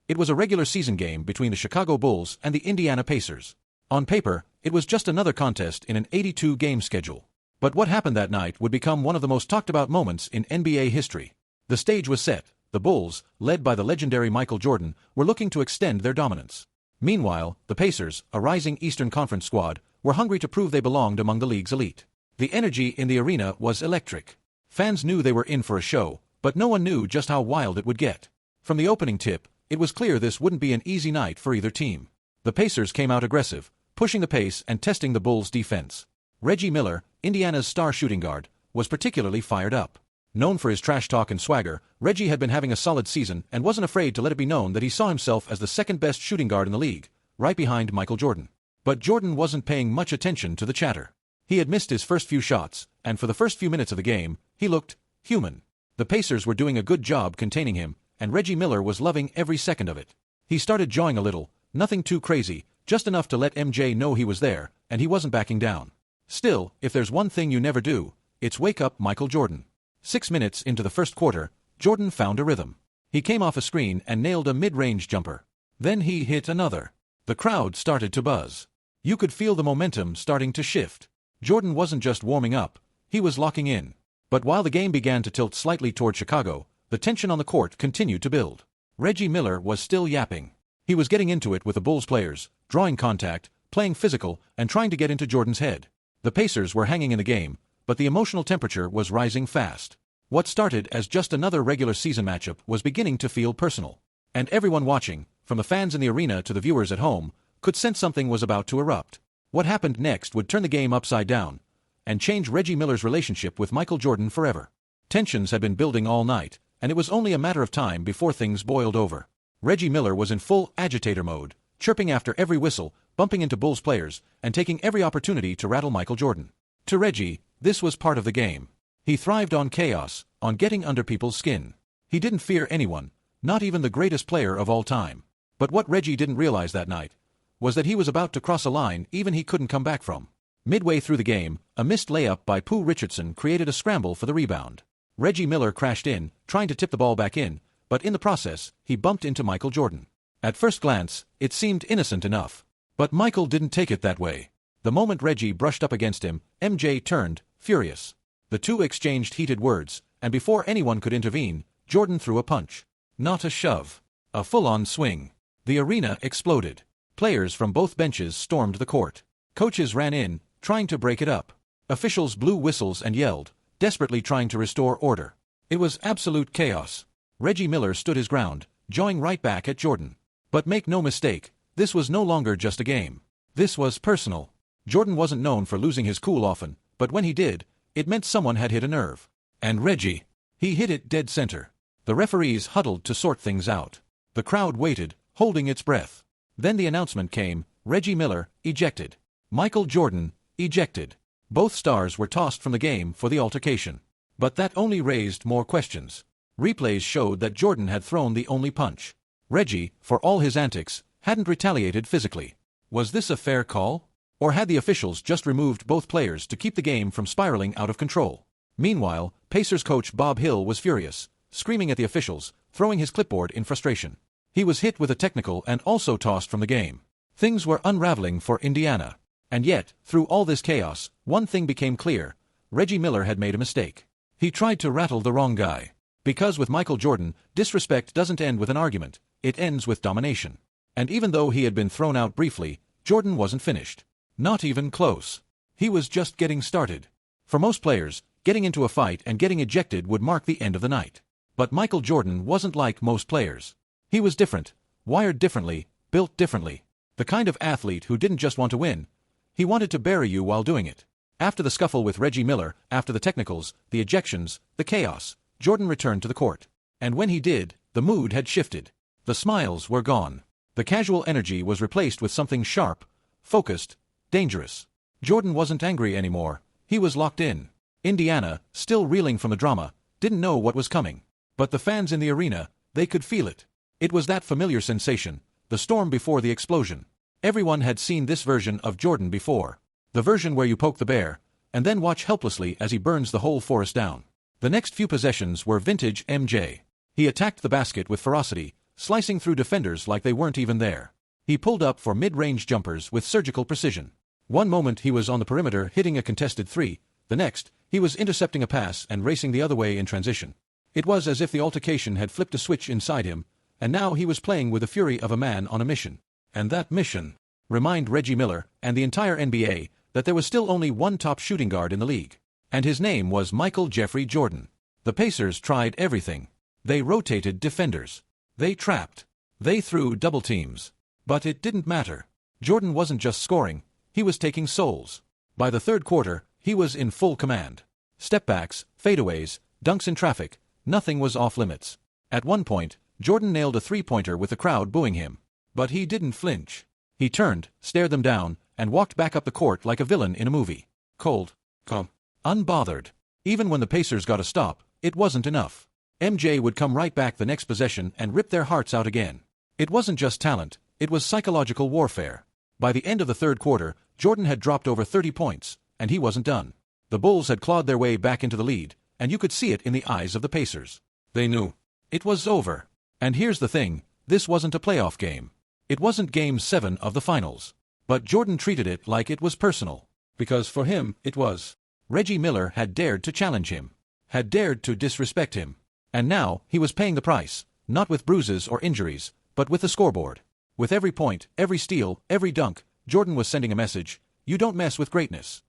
It was a regular season game between the Chicago Bulls and the Indiana Pacers. On paper, it was just another contest in an 82-game schedule. But what happened that night would become one of the most talked-about moments in NBA history. The stage was set. The Bulls, led by the legendary Michael Jordan, were looking to extend their dominance. Meanwhile, the Pacers, a rising Eastern Conference squad, were hungry to prove they belonged among the league's elite. The energy in the arena was electric. Fans knew they were in for a show, but no one knew just how wild it would get. From the opening tip, it was clear this wouldn't be an easy night for either team. The Pacers came out aggressive, pushing the pace and testing the Bulls' defense. Reggie Miller, Indiana's star shooting guard, was particularly fired up. Known for his trash talk and swagger, Reggie had been having a solid season and wasn't afraid to let it be known that he saw himself as the second-best shooting guard in the league, right behind Michael Jordan. But Jordan wasn't paying much attention to the chatter. He had missed his first few shots, and for the first few minutes of the game, he looked human. The Pacers were doing a good job containing him, and Reggie Miller was loving every second of it. He started jawing a little, nothing too crazy, just enough to let MJ know he was there, and he wasn't backing down. Still, if there's one thing you never do, it's wake up Michael Jordan. 6 minutes into the first quarter, Jordan found a rhythm. He came off a screen and nailed a mid-range jumper. Then he hit another. The crowd started to buzz. You could feel the momentum starting to shift. Jordan wasn't just warming up, he was locking in. But while the game began to tilt slightly toward Chicago, the tension on the court continued to build. Reggie Miller was still yapping. He was getting into it with the Bulls players, drawing contact, playing physical, and trying to get into Jordan's head. The Pacers were hanging in the game, but the emotional temperature was rising fast. What started as just another regular season matchup was beginning to feel personal. And everyone watching, from the fans in the arena to the viewers at home, could sense something was about to erupt. What happened next would turn the game upside down and change Reggie Miller's relationship with Michael Jordan forever. Tensions had been building all night, and it was only a matter of time before things boiled over. Reggie Miller was in full agitator mode, chirping after every whistle, bumping into Bulls players, and taking every opportunity to rattle Michael Jordan. To Reggie, this was part of the game. He thrived on chaos, on getting under people's skin. He didn't fear anyone, not even the greatest player of all time. But what Reggie didn't realize that night was that he was about to cross a line even he couldn't come back from. Midway through the game, a missed layup by Pooh Richardson created a scramble for the rebound. Reggie Miller crashed in, trying to tip the ball back in, but in the process, he bumped into Michael Jordan. At first glance, it seemed innocent enough. But Michael didn't take it that way. The moment Reggie brushed up against him, MJ turned, furious. The two exchanged heated words, and before anyone could intervene, Jordan threw a punch. Not a shove. A full-on swing. The arena exploded. Players from both benches stormed the court. Coaches ran in, trying to break it up. Officials blew whistles and yelled, desperately trying to restore order. It was absolute chaos. Reggie Miller stood his ground, jawing right back at Jordan. But make no mistake, this was no longer just a game. This was personal. Jordan wasn't known for losing his cool often, but when he did, it meant someone had hit a nerve. And Reggie, he hit it dead center. The referees huddled to sort things out. The crowd waited, holding its breath. Then the announcement came, Reggie Miller, ejected. Michael Jordan, ejected. Both stars were tossed from the game for the altercation. But that only raised more questions. Replays showed that Jordan had thrown the only punch. Reggie, for all his antics, hadn't retaliated physically. Was this a fair call? Or had the officials just removed both players to keep the game from spiraling out of control? Meanwhile, Pacers coach Bob Hill was furious, screaming at the officials, throwing his clipboard in frustration. He was hit with a technical and also tossed from the game. Things were unraveling for Indiana. And yet, through all this chaos, one thing became clear. Reggie Miller had made a mistake. He tried to rattle the wrong guy. Because with Michael Jordan, disrespect doesn't end with an argument, it ends with domination. And even though he had been thrown out briefly, Jordan wasn't finished. Not even close. He was just getting started. For most players, getting into a fight and getting ejected would mark the end of the night. But Michael Jordan wasn't like most players. He was different, wired differently, built differently. The kind of athlete who didn't just want to win. He wanted to bury you while doing it. After the scuffle with Reggie Miller, after the technicals, the ejections, the chaos, Jordan returned to the court. And when he did, the mood had shifted. The smiles were gone. The casual energy was replaced with something sharp, focused, dangerous. Jordan wasn't angry anymore. He was locked in. Indiana, still reeling from the drama, didn't know what was coming. But the fans in the arena, they could feel it. It was that familiar sensation, the storm before the explosion. Everyone had seen this version of Jordan before. The version where you poke the bear, and then watch helplessly as he burns the whole forest down. The next few possessions were vintage MJ. He attacked the basket with ferocity, slicing through defenders like they weren't even there. He pulled up for mid-range jumpers with surgical precision. One moment he was on the perimeter hitting a contested three, the next, he was intercepting a pass and racing the other way in transition. It was as if the altercation had flipped a switch inside him, and now he was playing with the fury of a man on a mission. And that mission reminded Reggie Miller and the entire NBA that there was still only one top shooting guard in the league. And his name was Michael Jeffrey Jordan. The Pacers tried everything. They rotated defenders. They trapped. They threw double teams. But it didn't matter. Jordan wasn't just scoring, he was taking souls. By the third quarter, he was in full command. Step-backs, fadeaways, dunks in traffic, nothing was off limits. At one point, Jordan nailed a three-pointer with the crowd booing him. But he didn't flinch. He turned, stared them down, and walked back up the court like a villain in a movie. Cold, calm, unbothered. Even when the Pacers got a stop, it wasn't enough. MJ would come right back the next possession and rip their hearts out again. It wasn't just talent, it was psychological warfare. By the end of the third quarter, Jordan had dropped over 30 points, and he wasn't done. The Bulls had clawed their way back into the lead, and you could see it in the eyes of the Pacers. They knew. It was over. And here's the thing, this wasn't a playoff game. It wasn't Game 7 of the finals. But Jordan treated it like it was personal. Because for him, it was. Reggie Miller had dared to challenge him. Had dared to disrespect him. And now, he was paying the price, not with bruises or injuries, but with the scoreboard. With every point, every steal, every dunk, Jordan was sending a message, you don't mess with greatness.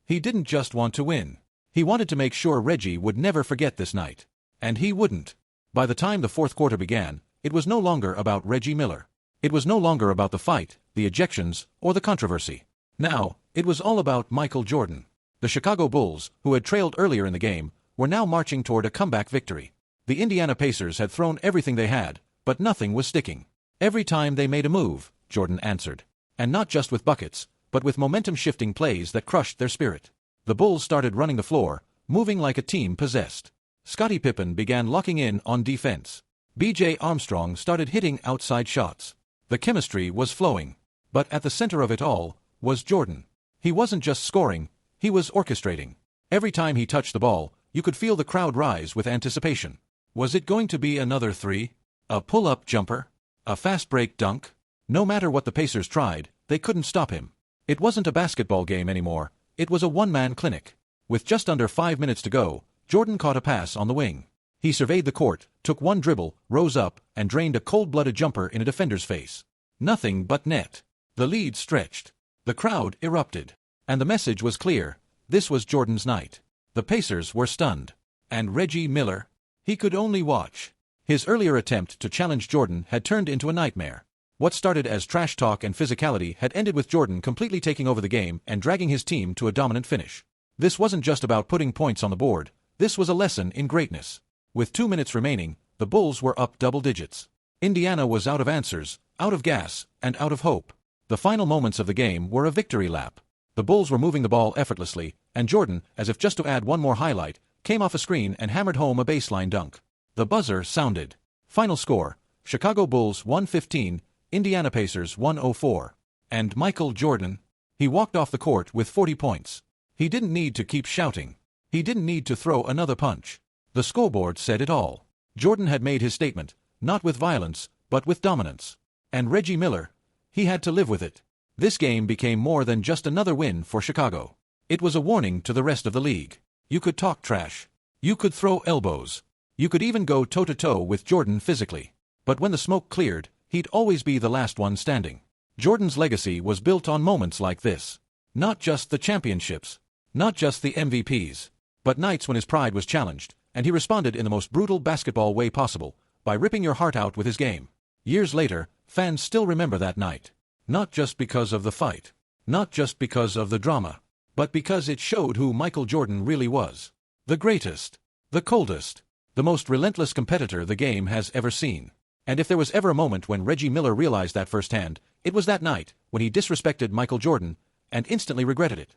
He didn't just want to win. He wanted to make sure Reggie would never forget this night. And he wouldn't. By the time the fourth quarter began, it was no longer about Reggie Miller. It was no longer about the fight, the ejections, or the controversy. Now, it was all about Michael Jordan. The Chicago Bulls, who had trailed earlier in the game, were now marching toward a comeback victory. The Indiana Pacers had thrown everything they had, but nothing was sticking. Every time they made a move, Jordan answered. And not just with buckets, but with momentum-shifting plays that crushed their spirit. The Bulls started running the floor, moving like a team possessed. Scottie Pippen began locking in on defense. B.J. Armstrong started hitting outside shots. The chemistry was flowing. But at the center of it all was Jordan. He wasn't just scoring, he was orchestrating. Every time he touched the ball, you could feel the crowd rise with anticipation. Was it going to be another three? A pull-up jumper? A fast-break dunk? No matter what the Pacers tried, they couldn't stop him. It wasn't a basketball game anymore, it was a one-man clinic. With just under 5 minutes to go, Jordan caught a pass on the wing. He surveyed the court, took one dribble, rose up, and drained a cold-blooded jumper in a defender's face. Nothing but net. The lead stretched. The crowd erupted. And the message was clear, this was Jordan's night. The Pacers were stunned. And Reggie Miller? He could only watch. His earlier attempt to challenge Jordan had turned into a nightmare. What started as trash talk and physicality had ended with Jordan completely taking over the game and dragging his team to a dominant finish. This wasn't just about putting points on the board, this was a lesson in greatness. With 2 minutes remaining, the Bulls were up double digits. Indiana was out of answers, out of gas, and out of hope. The final moments of the game were a victory lap. The Bulls were moving the ball effortlessly, and Jordan, as if just to add one more highlight, came off a screen and hammered home a baseline dunk. The buzzer sounded. Final score, Chicago Bulls 115, Indiana Pacers 104. And Michael Jordan? He walked off the court with 40 points. He didn't need to keep shouting. He didn't need to throw another punch. The scoreboard said it all. Jordan had made his statement, not with violence, but with dominance. And Reggie Miller, he had to live with it. This game became more than just another win for Chicago. It was a warning to the rest of the league. You could talk trash. You could throw elbows. You could even go toe-to-toe with Jordan physically. But when the smoke cleared, he'd always be the last one standing. Jordan's legacy was built on moments like this. Not just the championships. Not just the MVPs. But nights when his pride was challenged, and he responded in the most brutal basketball way possible, by ripping your heart out with his game. Years later, fans still remember that night. Not just because of the fight. Not just because of the drama. But because it showed who Michael Jordan really was. The greatest. The coldest. The most relentless competitor the game has ever seen. And if there was ever a moment when Reggie Miller realized that firsthand, it was that night, when he disrespected Michael Jordan, and instantly regretted it.